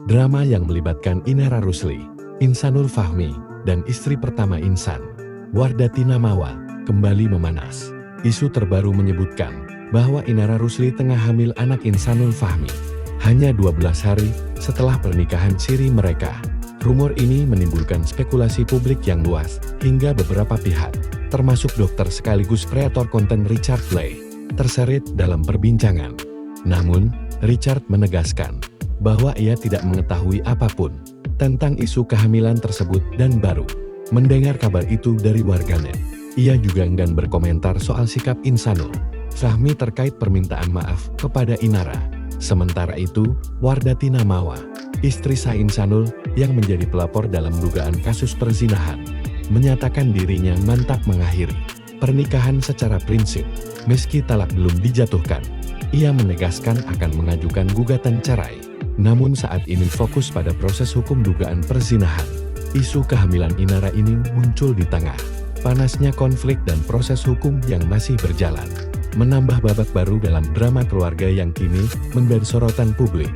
Drama yang melibatkan Inara Rusli, Insanul Fahmi, dan istri pertama Insan, Wardati Namawa, kembali memanas. Isu terbaru menyebutkan bahwa Inara Rusli tengah hamil anak Insanul Fahmi. Hanya 12 hari setelah pernikahan siri mereka. Rumor ini menimbulkan spekulasi publik yang luas hingga beberapa pihak, termasuk dokter sekaligus kreator konten Richard Blay, terseret dalam perbincangan. Namun, Richard menegaskan bahwa ia tidak mengetahui apapun tentang isu kehamilan tersebut dan baru mendengar kabar itu dari warganet. Ia juga enggan berkomentar soal sikap Insanul Fahmi terkait permintaan maaf kepada Inara. Sementara itu, Wardati Namawa, istri sah Insanul yang menjadi pelapor dalam dugaan kasus perzinahan, menyatakan dirinya mantap mengakhiri pernikahan secara prinsip. Meski talak belum dijatuhkan, ia menegaskan akan mengajukan gugatan cerai. Namun saat ini fokus pada proses hukum dugaan perzinahan. Isu kehamilan Inara ini muncul di tengah panasnya konflik dan proses hukum yang masih berjalan, menambah babak baru dalam drama keluarga yang kini menjadi sorotan publik.